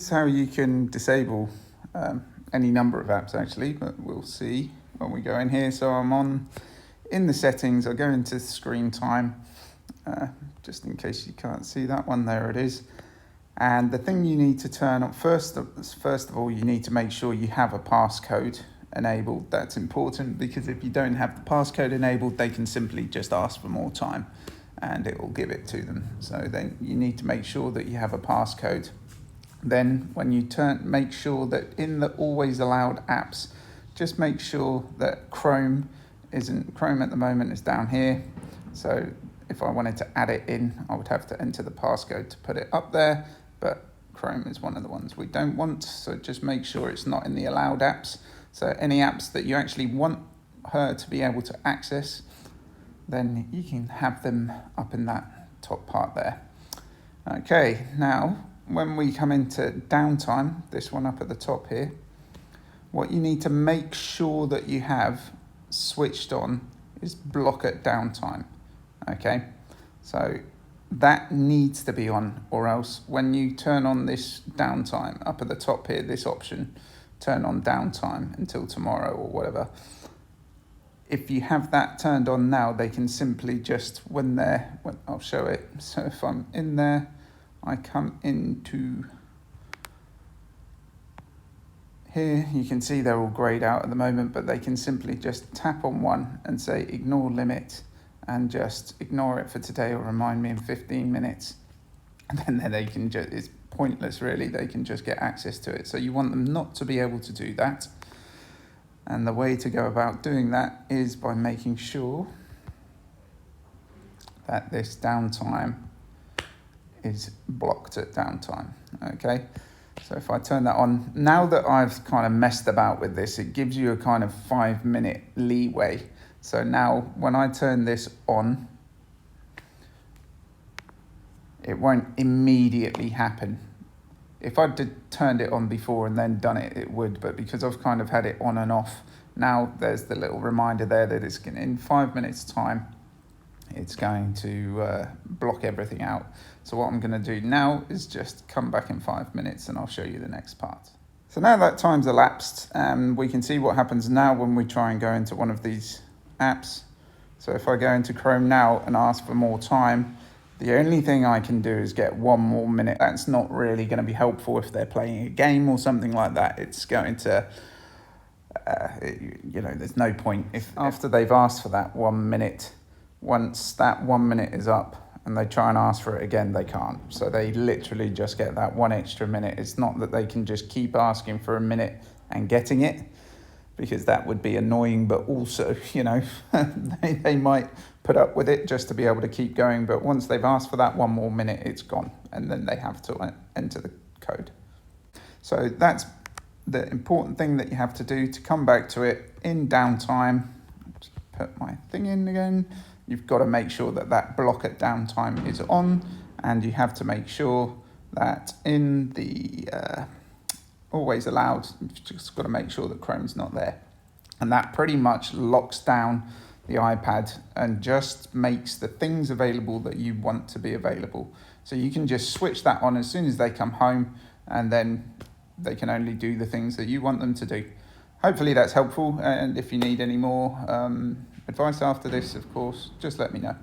is how you can disable any number of apps actually, but we'll see when we go in here. So I'm in the settings, I go into screen time, just in case you can't see that one, there it is. And the thing you need to turn on, first of all, you need to make sure you have a passcode enabled. That's important because if you don't have the passcode enabled, they can simply just ask for more time and it will give it to them. So then you need to make sure that you have a passcode. Then when you make sure that in the always allowed apps, just make sure that Chrome at the moment is down here. So if I wanted to add it in, I would have to enter the passcode to put it up there, but Chrome is one of the ones we don't want. So just make sure it's not in the allowed apps. So any apps that you actually want her to be able to access, then you can have them up in that top part there. Okay, now when we come into Downtime, this one up at the top here, what you need to make sure that you have switched on is block at downtime. Okay, so that needs to be on, or else when you turn on this downtime up at the top here, this option, turn on downtime until tomorrow or whatever. If you have that turned on now, they can simply just, I'll show it. So if I'm in there, I come into here, you can see they're all grayed out at the moment, but they can simply just tap on one and say ignore limit and just ignore it for today or remind me in 15 minutes. And then they can just, it's pointless really, they can just get access to it. So you want them not to be able to do that. And the way to go about doing that is by making sure that this downtime is blocked at downtime, okay? So if I turn that on, now that I've kind of messed about with this, it gives you a kind of 5-minute leeway. So now when I turn this on, it won't immediately happen. If I'd turned it on before and then done it, it would, but because I've kind of had it on and off, now there's the little reminder there that it's in 5 minutes time, it's going to block everything out. So what I'm going to do now is just come back in 5 minutes and I'll show you the next part. So now that time's elapsed, we can see what happens now when we try and go into one of these apps. So if I go into Chrome now and ask for more time, the only thing I can do is get 1 more minute. That's not really going to be helpful if they're playing a game or something like that. It's going to, there's no point. If after they've asked for that 1 minute, once that 1 minute is up and they try and ask for it again, they can't. So they literally just get that 1 extra minute. It's not that they can just keep asking for a minute and getting it, because that would be annoying, but also, they might put up with it just to be able to keep going. But once they've asked for that 1 more minute, it's gone. And then they have to enter the code. So that's the important thing that you have to do to come back to it in downtime. Just put my thing in again. You've got to make sure that that block at downtime is on, and you have to make sure that in the always allowed, you've just got to make sure that Chrome's not there. And that pretty much locks down the iPad and just makes the things available that you want to be available. So you can just switch that on as soon as they come home, and then they can only do the things that you want them to do. Hopefully that's helpful, and if you need any more advice after this, of course, just let me know.